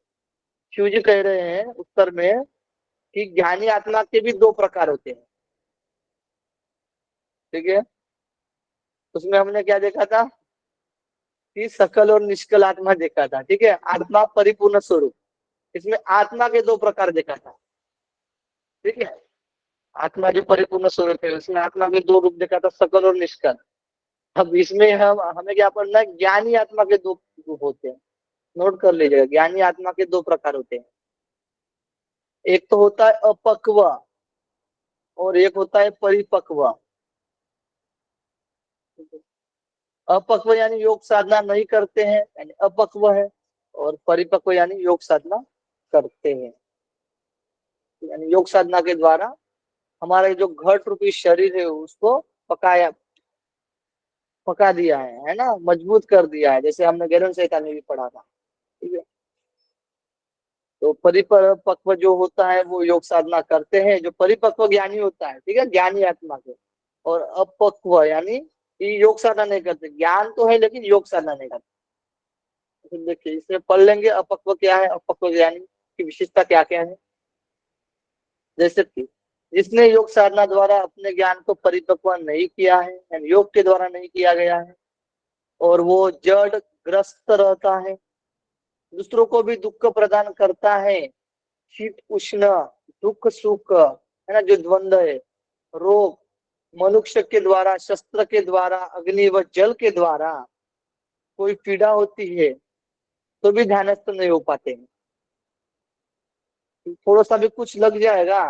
शिव जी कह रहे हैं उत्तर में कि ज्ञानी आत्मा के भी दो प्रकार होते हैं। ठीक है, उसमें हमने क्या देखा था कि सकल और निष्कल आत्मा देखा था। ठीक है, आत्मा परिपूर्ण स्वरूप, इसमें आत्मा के दो प्रकार देखा था। ठीक है, आत्मा जो परिपूर्ण स्वरूप है उसमें आत्मा के दो रूप देखा था, सकल और निष्कल। अब इसमें हमें क्या पढ़ना है, ज्ञानी आत्मा के दो रूप होते हैं। नोट कर लीजिएगा, ज्ञानी आत्मा के दो प्रकार होते हैं। एक तो होता है अपक्व और एक होता है परिपक्व। अपक्व यानी योग साधना नहीं करते हैं, यानी अपक्व है, और परिपक्व यानी योग साधना करते हैं। यानी योग साधना के द्वारा हमारा जो घट रूपी शरीर है उसको पका दिया है ना, मजबूत कर दिया है, जैसे हमने गैरन संहिता में भी पढ़ा था। ठीक है, तो परिपक्व जो होता है वो योग साधना करते हैं, जो परिपक्व ज्ञानी होता है, ठीक है, ज्ञानी आत्मा के। और अपक्व यानी कि योग साधना नहीं करते, ज्ञान तो है लेकिन योग साधना नहीं करते। तो देखिए इसमें पढ़ लेंगे अपक्व क्या है, अपक्व ज्ञानी की विशेषता क्या क्या है। जैसे कि जिसने योग साधना द्वारा अपने ज्ञान को परिपक्व नहीं किया है, यानी योग के द्वारा नहीं किया गया है, और वो जड़ ग्रस्त रहता है, दूसरों को भी दुख प्रदान करता है, शीत उष्ण दुख सुख है ना, जो द्वंद्व है, रोग, मनुष्य के द्वारा, शस्त्र के द्वारा, अग्नि व जल के द्वारा कोई पीड़ा होती है तो भी ध्यानस्थ नहीं हो पाते हैं। थोड़ा सा भी कुछ लग जाएगा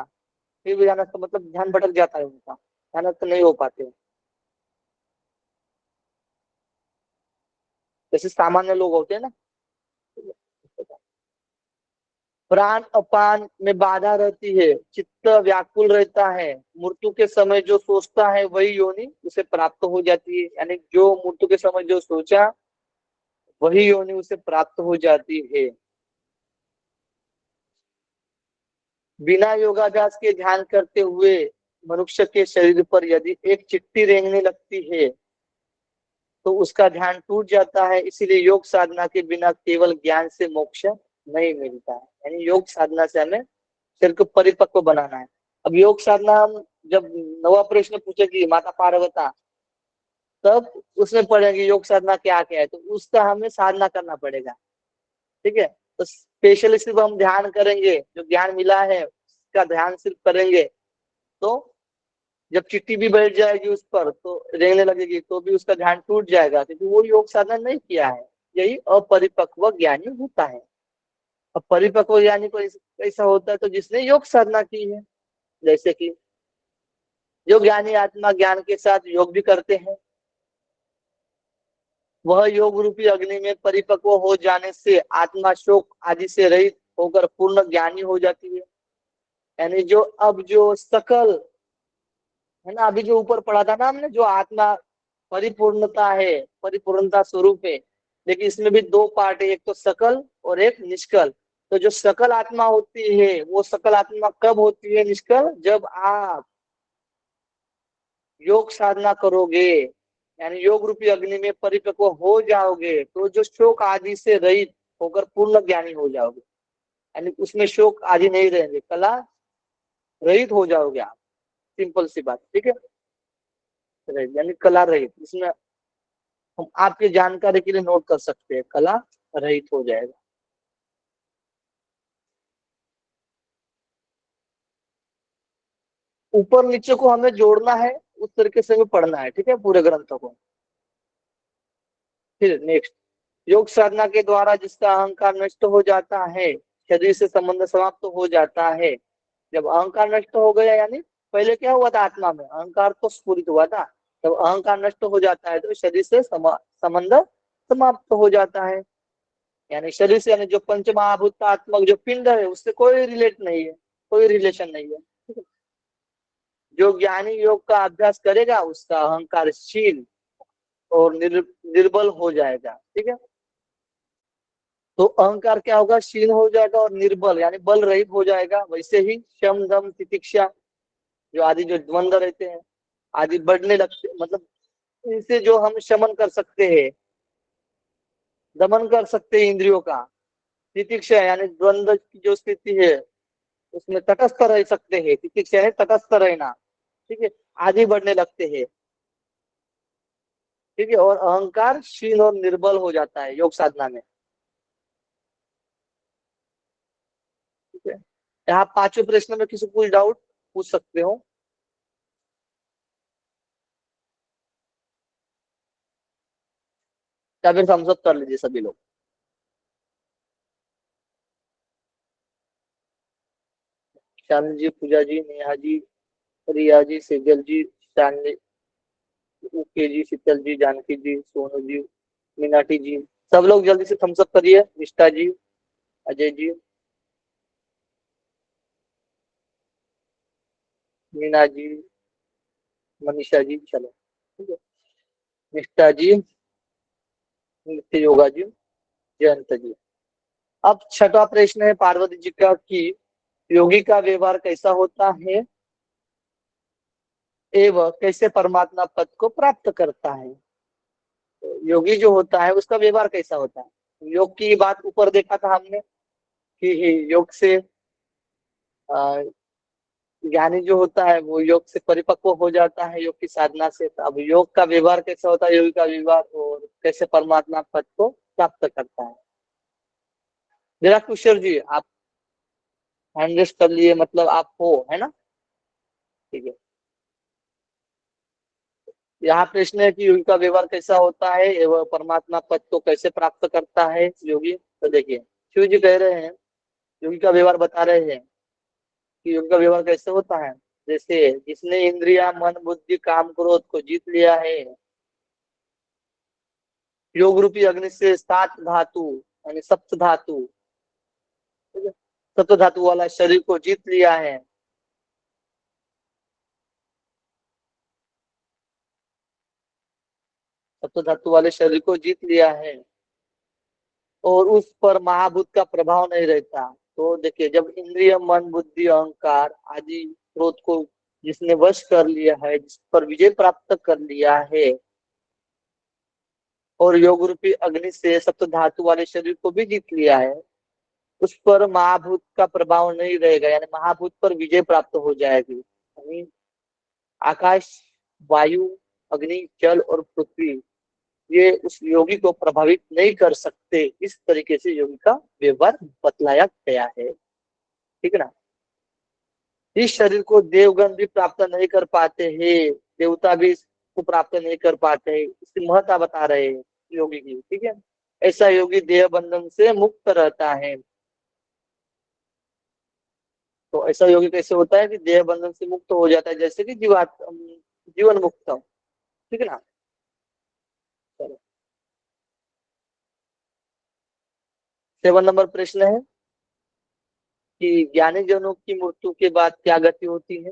फिर भी ध्यानस्थ, मतलब ध्यान भटक जाता है उनका, ध्यानस्थ नहीं हो पाते। जैसे सामान्य लोग होते हैं ना, प्राण अपान में बाधा रहती है, चित्त व्याकुल रहता है, मृत्यु के समय जो सोचता है वही योनि उसे प्राप्त हो जाती है। यानी जो मृत्यु के समय जो सोचा वही योनि उसे प्राप्त हो जाती है। बिना योगाभ्यास के ध्यान करते हुए मनुष्य के शरीर पर यदि एक चिट्ठी रेंगने लगती है तो उसका ध्यान टूट जाता है। इसीलिए योग साधना के बिना केवल ज्ञान से मोक्ष नहीं मिलता है। यानी योग साधना से हमें शरीर को परिपक्व बनाना है। अब योग साधना हम जब नवा प्रश्न पूछेगी माता पार्वता, तब उसमें पढ़ेंगे योग साधना क्या क्या है, तो उसका हमें साधना करना पड़ेगा। ठीक है, तो स्पेशली सिर्फ हम ध्यान करेंगे, जो ज्ञान मिला है उसका ध्यान सिर्फ करेंगे, तो जब चिट्ठी भी बैठ जाएगी उस पर तो रेंगने लगेगी तो भी उसका ध्यान टूट जाएगा, क्योंकि वो योग साधना नहीं किया है। यही अपरिपक्व ज्ञानी होता है। अब परिपक्व ज्ञानी को ऐसा होता है तो जिसने योग साधना की है, जैसे कि जो ज्ञानी आत्मा ज्ञान के साथ योग भी करते हैं, वह योग रूपी अग्नि में परिपक्व हो जाने से आत्मा शोक आदि से रहित होकर पूर्ण ज्ञानी हो जाती है। यानी जो अब जो सकल है ना, अभी जो ऊपर पढ़ा था ना हमने, जो आत्मा परिपूर्णता है, परिपूर्णता स्वरूप है, लेकिन इसमें भी दो पार्ट है, एक तो सकल और एक निष्कल। तो जो सकल आत्मा होती है वो सकल आत्मा कब होती है निष्कल, जब आप योग साधना करोगे, यानी योग रूपी अग्नि में परिपक्व हो जाओगे, तो जो शोक आदि से रहित होकर पूर्ण ज्ञानी हो जाओगे। यानी उसमें शोक आदि नहीं रहेंगे, कला रहित हो जाओगे आप, सिंपल सी बात। ठीक है, यानी कला रहित, इसमें हम आपकी जानकारी के लिए नोट कर सकते हैं, कला रहित हो जाएगा। ऊपर नीचे को हमें जोड़ना है, उस तरीके से भी पढ़ना है। ठीक है, पूरे ग्रंथों को। फिर नेक्स्ट, योग साधना के द्वारा जिसका अहंकार नष्ट हो जाता है, शरीर से संबंध समाप्त हो जाता है। जब अहंकार नष्ट हो गया, यानी पहले क्या हुआ था आत्मा में, अहंकार तो स्फुरित हुआ था, जब अहंकार नष्ट हो जाता है तो शरीर से संबंध समाप्त हो जाता है। यानी शरीर से, यानी जो पंच महाभूतात्मक जो पिंड है उससे कोई रिलेट नहीं है, कोई रिलेशन नहीं है। ठीक है? जो ज्ञानी योग का अभ्यास करेगा उसका अहंकार शील और निर्बल हो जाएगा। ठीक है, तो अहंकार क्या होगा, क्षीण हो जाएगा और निर्बल यानी बल रहित हो जाएगा। वैसे ही शम दम तितिक्षा जो आदि जो द्वंद्व रहते हैं आदि बढ़ने लगते, मतलब इनसे जो हम शमन कर सकते हैं, दमन कर सकते हैं इंद्रियों का। तितिक्षा यानी द्वंद्व की जो स्थिति है उसमें तटस्थ रह सकते हैं। तितिक्षा यानी तटस्थ रहना। ठीक है, आगे बढ़ने लगते हैं। ठीक है, और अहंकार क्षीण और निर्बल हो जाता है योग साधना में। ठीक है, यहाँ पांचवें प्रश्न में किसी को कोई डाउट पूछ सकते हो। या फिर thumbs up कर लीजिए सभी लोग। शालिनी जी, पूजा जी, नेहा जी, रिया जी, सेजल जी, शालिनी, ओके जी, शीतल जी, जानकी जी, सोनू जी, मीनाटी जी, सब लोग जल्दी से थम्स अप करिए। निष्ठा जी, अजय जी, मीना जी, मनीषा जी, चलो ठीक है। निष्ठा जी, नित्य योगा जी, जयंत जी। अब छठा प्रश्न है पार्वती जी का कि योगी का व्यवहार कैसा होता है एवं कैसे परमात्मा पद को प्राप्त करता है। तो योगी जो होता है उसका व्यवहार कैसा होता है। योग की बात ऊपर देखा था हमने कि योग से ज्ञानी जो होता है वो योग से परिपक्व हो जाता है योग की साधना से। तो अब योग का व्यवहार कैसा होता है, योगी का व्यवहार, और कैसे परमात्मा पद को प्राप्त करता है। जरा कुशल जी आप हैंड रेस कर लिए, मतलब आप हो, है ना। ठीक है, यहाँ प्रश्न है कि योगी का व्यवहार कैसा होता है एवं परमात्मा पद को कैसे प्राप्त करता है योगी। तो देखिए शिव जी कह रहे हैं, योगी का व्यवहार बता रहे हैं कि योगी का व्यवहार कैसे होता है। जैसे जिसने इंद्रिया मन बुद्धि काम क्रोध को जीत लिया है, योग रूपी अग्नि से सात धातु यानी सप्त धातु, ठीक है, सप्त धातु वाला शरीर को जीत लिया है। सप्त धातु वाले शरीर को जीत लिया है और उस पर महाभूत का प्रभाव नहीं रहता। तो देखिए जब इंद्रिय मन बुद्धि अहंकार आदि क्रोध को जिसने वश कर लिया है, जिस पर विजय प्राप्त कर लिया है, और योग रूपी अग्नि से सप्त धातु वाले शरीर को भी जीत लिया है, उस पर महाभूत का प्रभाव नहीं रहेगा, यानी महाभूत पर विजय प्राप्त हो जाएगी। यानी आकाश वायु अग्नि जल और पृथ्वी ये उस योगी को प्रभावित नहीं कर सकते। इस तरीके से योगी का व्यवहार बतलाया गया है। ठीक है ना। इस शरीर को देवगण भी प्राप्त नहीं कर पाते हैं, देवता भी इसको प्राप्त नहीं कर पाते हैं। इसकी महत्ता बता रहे हैं योगी की। ठीक है, ऐसा योगी देह बंधन से मुक्त रहता है। तो ऐसा योगी कैसे होता है कि देह बंधन से मुक्त हो जाता है, जैसे कि जीवन मुक्त। ठीक है ना। चलो 7 नंबर प्रश्न है कि ज्ञानी जनों की मृत्यु के बाद क्या गति होती है।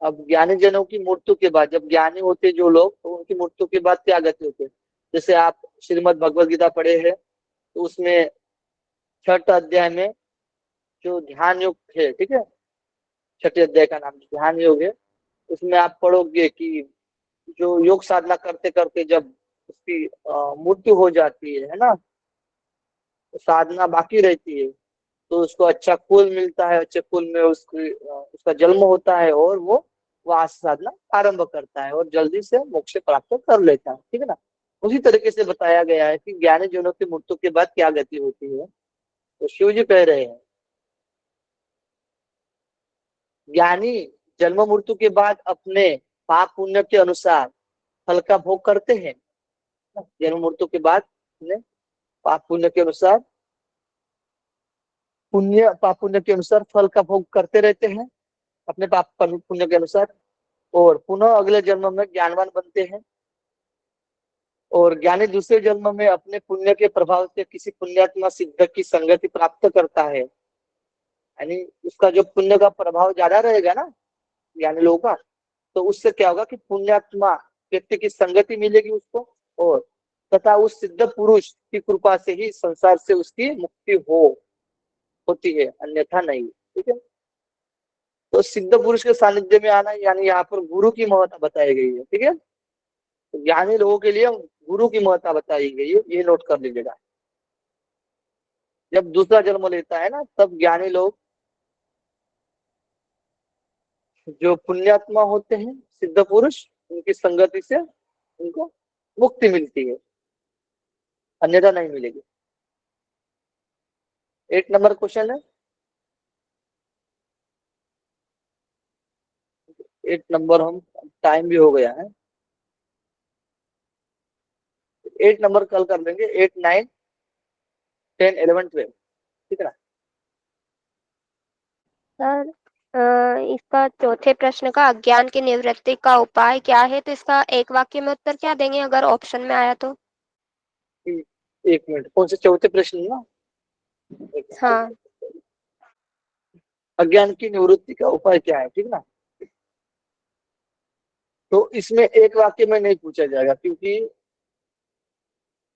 अब ज्ञानी जनों की मृत्यु के बाद, जब ज्ञानी होते जो लोग, तो उनकी मृत्यु के बाद क्या गति होती है। जैसे आप श्रीमद् भगवद गीता पढ़े हैं तो उसमें 6ठ अध्याय में जो ध्यान योग है, ठीक है, 6ठे अध्याय का नाम ध्यान योग है, उसमें आप पढ़ोगे कि जो योग साधना करते करते जब उसकी मृत्यु हो जाती है ना, तो साधना बाकी रहती है, तो उसको अच्छा कुल मिलता है, अच्छे कुल में उसका जन्म होता है और वो वहां से साधना आरंभ करता है और जल्दी से मोक्ष प्राप्त कर लेता है। ठीक है ना। उसी तरीके से बताया गया है कि ज्ञानी जनों की मृत्यु के बाद क्या गति होती है। तो शिव जी कह रहे हैं ज्ञानी जन्म मृत्यु के बाद अपने पाप पुण्य के अनुसार फल का भोग करते हैं। जन्म मृत्यु के बाद अपने पाप पुण्य के अनुसार पाप पुण्य के अनुसार फल का भोग करते रहते हैं अपने पाप पुण्य के अनुसार, और पुनः अगले जन्म में ज्ञानवान बनते हैं। और ज्ञानी दूसरे जन्म में अपने पुण्य के प्रभाव से किसी पुण्यात्मा सिद्ध की संगति प्राप्त करता है यानी उसका जो पुण्य का प्रभाव ज्यादा रहेगा ना ज्ञानी लोगों का, तो उससे क्या होगा कि पुण्यात्मा व्यक्ति की संगति मिलेगी उसको, और तथा उस सिद्ध पुरुष की कृपा से ही संसार से उसकी मुक्ति होती है, अन्यथा नहीं। ठीक है, तो सिद्ध पुरुष के सानिध्य में आना, यानी यहाँ पर गुरु की महत्ता बताई गई है। ठीक है, तो ज्ञानी लोगों के लिए गुरु की महत्ता बताई गई है, ये नोट कर लीजिएगा। जब दूसरा जन्म लेता है ना, तब ज्ञानी लोग जो पुण्यात्मा होते हैं, सिद्ध पुरुष, उनकी संगति से उनको मुक्ति मिलती है, अन्यथा नहीं मिलेगी। 8 नंबर क्वेश्चन है, 8 नंबर, हम टाइम भी हो गया है, 8 नंबर कल कर लेंगे, 8, 9, 10, 11, 12। ठीक है ना? सर इसका चौथे प्रश्न का अज्ञान की निवृत्ति का उपाय क्या है, तो इसका एक वाक्य में उत्तर क्या देंगे अगर ऑप्शन में आया तो? 1 मिनट, कौन से चौथे प्रश्न ना? हाँ। अज्ञान की निवृत्ति का उपाय क्या है, ठीक ना? तो इसमें एक वाक्य में नहीं पूछा जाएगा, क्योंकि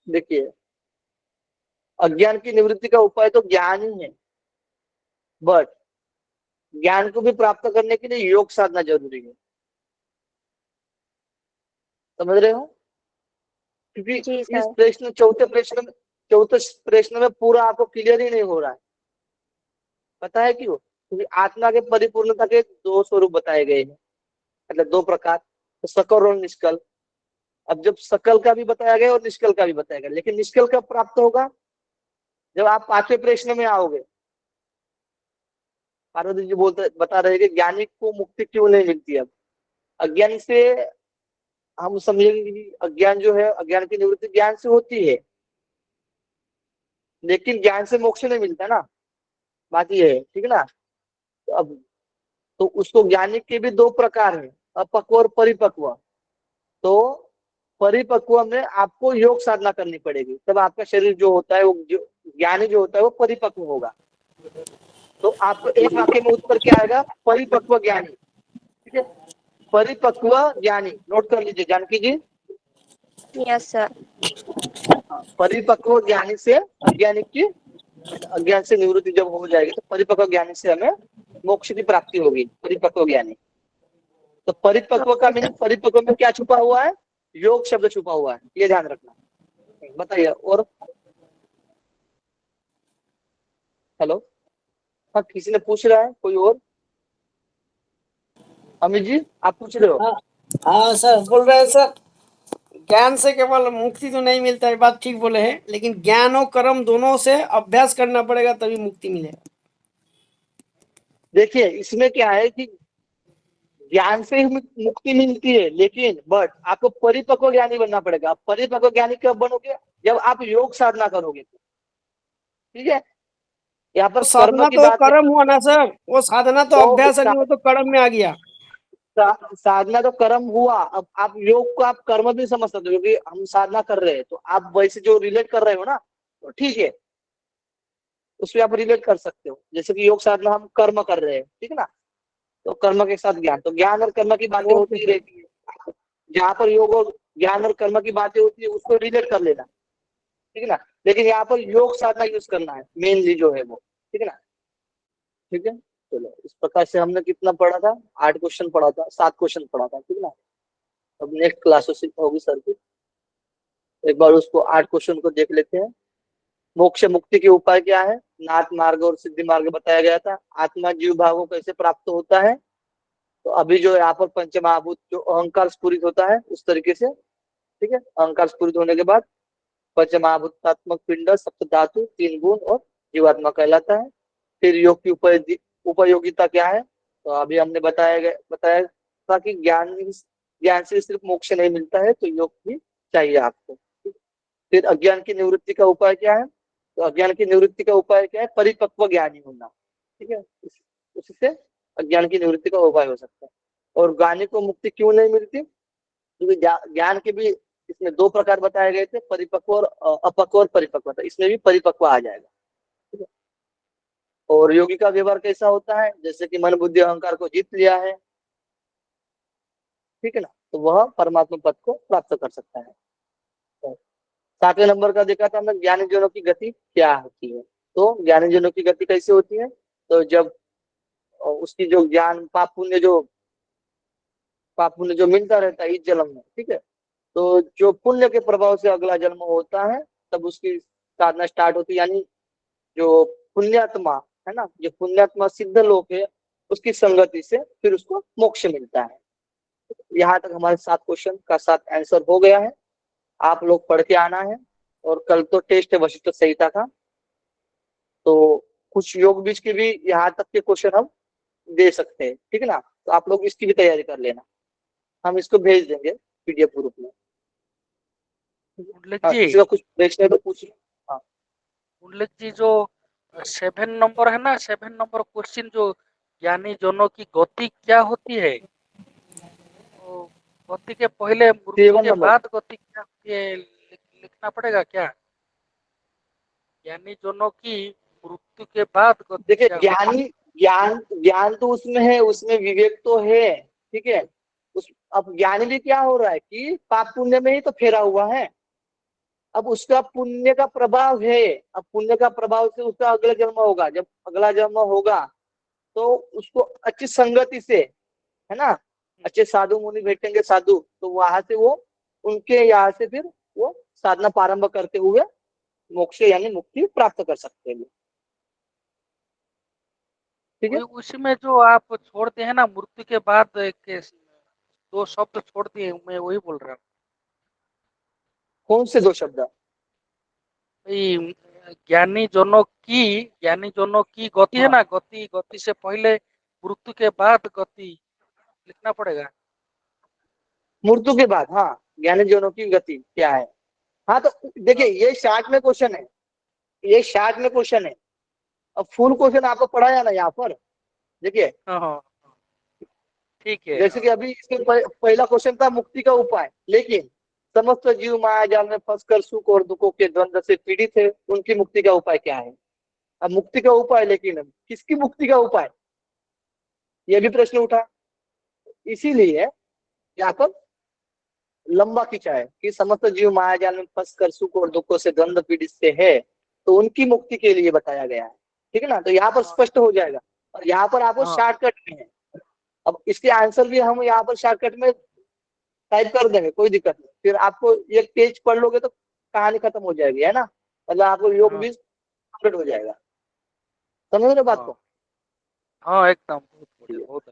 देखिए अज्ञान की निवृत्ति का उपाय तो ज्ञान ही है, बट ज्ञान को भी प्राप्त करने के लिए योग साधना जरूरी है। समझ रहे हो? क्योंकि जी इस सर। प्रश्न, चौथे प्रश्न में पूरा आपको क्लियर ही नहीं हो रहा है। पता है क्यों? क्योंकि आत्मा के परिपूर्णता के 2 स्वरूप बताए गए हैं, मतलब 2 प्रकार, तो सकल और निष्कल। अब जब सकल का भी बताया गया और निष्कल का भी बताया गया, लेकिन निष्कल कब प्राप्त होगा? जब आप 5वें प्रश्न में आओगे। पार्वती जी बता रहे कि ज्ञानी को मुक्ति क्यों नहीं मिलती। अब अज्ञान से हम समझेंगे कि अज्ञान जो है, अज्ञान की निवृत्ति ज्ञान से होती है, लेकिन ज्ञान से मोक्ष नहीं मिलता ना, बात ये है। ठीक है ना? तो अब तो उसको ज्ञानी के भी 2 प्रकार है, अपक्व और परिपक्व। तो परिपक्व में आपको योग साधना करनी पड़ेगी, तब आपका शरीर जो होता है, वो ज्ञानी जो होता है वो परिपक्व होगा। तो आपको एक वाक्य में उत्तर क्या आएगा? परिपक्व ज्ञानी। ठीक है, परिपक्व ज्ञानी, नोट कर लीजिए जानकी जी। Yes sir. परिपक्व ज्ञानी से अज्ञानी की, अज्ञान से निवृत्ति जब हो जाएगी, तो परिपक्व ज्ञानी से हमें मोक्ष की प्राप्ति होगी, परिपक्व ज्ञानी। तो परिपक्व का मीनिंग, परिपक्व में क्या छुपा हुआ है? योग शब्द छुपा हुआ है, ये ध्यान रखना। बताइए। और हेलो, हाँ किसी ने पूछ रहा है, कोई और? अमित जी आप पूछ रहे हो? हाँ सर, बोल रहे हैं सर, ज्ञान से केवल मुक्ति तो नहीं मिलता है, बात ठीक बोले हैं, लेकिन ज्ञान और कर्म दोनों से अभ्यास करना पड़ेगा तभी मुक्ति मिलेगा। देखिए इसमें क्या है कि ज्ञान से ही मुक्ति मिलती है, लेकिन बट आपको परिपक्व ज्ञानी बनना पड़ेगा। परिपक्व ज्ञानी कब बनोगे? जब आप योग साधना करोगे। ठीक है, यहाँ पर तो कर्म साधना की तो बात कर्म हुआ ना सर, वो साधना तो अभ्यास है, नहीं वो तो कर्म में आ गया। साधना तो कर्म हुआ। अब आप योग को आप कर्म भी समझ सकते हो, क्योंकि हम साधना कर रहे हैं, तो आप वैसे जो रिलेट कर रहे हो ना, तो ठीक है, उसमें आप रिलेट कर सकते हो। जैसे कि योग साधना हम कर्म कर रहे हैं, ठीक है ना, तो कर्म के साथ ज्ञान, तो ज्ञान और कर्म की बातें ओके होती रहती है। जहां पर योग और ज्ञान और कर्म की बातें होती है, उसको रिलेट कर लेना। ठीक है ना, लेकिन यहाँ पर योग साधना यूज करना है मेनली जो है वो। ठीक है ना? ठीक है, चलो इस प्रकार से हमने कितना पढ़ा था? 8 क्वेश्चन पढ़ा था, 7 क्वेश्चन पढ़ा था। ठीक है ना? अब नेक्स्ट क्लास होगी सर की, एक बार उसको 8 क्वेश्चन को देख लेते हैं। मोक्ष मुक्ति के उपाय क्या है? नाथ मार्ग और सिद्धि मार्ग बताया गया था। आत्मा जीव भाव को कैसे प्राप्त होता है? तो अभी जो यहाँ पर पंच महाभूत, जो अहंकार स्फुरित होता है उस तरीके से। ठीक है, अहंकार स्फुरित होने के बाद पंच महाभूतात्मक पिंड, सप्त धातु, 3 गुण और जीवात्मा कहलाता है। फिर योग की उपयोगिता क्या है? तो अभी हमने बताया था कि ज्ञान से सिर्फ मोक्ष नहीं मिलता है, तो योग भी चाहिए आपको। फिर अज्ञान की निवृत्ति का उपाय क्या है? तो अज्ञान की निवृत्ति का उपाय क्या है? परिपक्व ज्ञानी होना। ठीक है, उससे अज्ञान की निवृत्ति का उपाय हो सकता है। और ज्ञानी को मुक्ति क्यों नहीं मिलती? क्योंकि ज्ञान के भी इसमें 2 प्रकार बताए गए थे, परिपक्व और अपक्व और परिपक्व, इसमें भी परिपक्व आ जाएगा। ठीक है, और योगी का व्यवहार कैसा होता है, जैसे कि मन बुद्धि अहंकार को जीत लिया है, ठीक है ना, तो वह परमात्मा पद को प्राप्त कर सकता है। तो 7वें नंबर का देखा था हमने, ज्ञानी जनों की गति क्या होती है। तो ज्ञानी जनों की गति कैसे होती है, तो जब उसकी जो ज्ञान पाप पुण्य जो मिलता रहता है इस जन्म में, ठीक है, तो जो पुण्य के प्रभाव से अगला जन्म होता है तब उसकी साधना स्टार्ट होती है, यानी जो पुण्यात्मा है ना, जो पुण्यात्मा सिद्ध लोक है उसकी संगति से फिर उसको मोक्ष मिलता है। यहाँ तक हमारे 7 क्वेश्चन का 7 आंसर हो गया है। आप लोग पढ़ के आना है, और कल तो टेस्ट है वशिष्ठ संहिता का, तो कुछ योग बीज के भी यहाँ तक के क्वेश्चन हम दे सकते हैं, ठीक है ना, तो आप लोग इसकी भी तैयारी कर लेना, हम इसको भेज देंगे पीडीएफ ग्रुप में। उल्लेख हाँ, जी, किसी का कुछ पूछना है तो पूछ लो। हाँ, उल्लेख जी, जो 7 नंबर है ना, 7 नंबर क्वेश्चन, जो ज्ञानी जनों की गति क्या होती है, तो गति के पहले मृत्यु 7 के नंबर बाद गति क्या होती है, लिखना पड़ेगा क्या? ज्ञानी जनों की मृत्यु के बाद गति देखिए, क्या होती है? ज्ञान तो उसमें है, उसमें विवेक तो है, ठीक है। अब ज्ञानी भी क्या हो रहा है कि पाप पुण्य में ही तो फेरा हुआ है। अब उसका पुण्य का प्रभाव है, अब पुण्य का प्रभाव से उसका अगला जन्म होगा, जब अगला जन्म होगा तो उसको अच्छी संगति से, है ना, अच्छे साधु मुनि भेटेंगे साधु, तो वहां से वो उनके यहाँ से फिर वो साधना प्रारंभ करते हुए मोक्ष यानी मुक्ति प्राप्त कर सकते हैं, ठीक है। उसी में जो आप छोड़ते हैं ना, मृत्यु के बाद के 2 शब्द छोड़ दिए, मैं वही बोल रहा हूँ। कौन से 2 शब्द? भाई, ज्ञानी जनों की गति है हाँ, ना, गति से पहले मृत्यु के बाद गति लिखना पड़ेगा। मृत्यु के बाद, हाँ, ज्ञानी जनों की गति क्या है। हाँ, तो देखिए हाँ, ये शार्ट में क्वेश्चन है, ये शार्ट में क्वेश्चन है। अब फुल क्वेश्चन आपको पढ़ाया ना यहाँ पर, देखिए, हाँ, हाँ, ठीक है। जैसे कि अभी इसके पहला क्वेश्चन था मुक्ति का उपाय, लेकिन समस्त जीव माया जाल में फंसकर सुख और दुखों के द्वंद्व से पीड़ित है, उनकी मुक्ति का उपाय क्या है। अब मुक्ति का उपाय, लेकिन किसकी मुक्ति का उपाय, यह भी प्रश्न उठा। इसीलिए यहाँ पर लंबा खींचा है कि समस्त जीव माया जाल में फंसकर सुख और दुखों से द्वंद्व पीड़ित से है, तो उनकी मुक्ति के लिए बताया गया है, ठीक है ना, तो यहाँ पर स्पष्ट हो जाएगा। और यहाँ पर आपको हाँ, शॉर्टकट में है। अब इसके आंसर भी हम यहाँ पर शॉर्टकट में टाइप कर देंगे, कोई दिक्कत नहीं, फिर आपको एक पेज पढ़ लोगे तो कहानी खत्म हो जाएगी, है ना, मतलब आपको योग हाँ, भी कंप्लीट हो जाएगा। समझ रहे बात हाँ, को? हाँ, एकदम बहुत बढ़िया, बहुत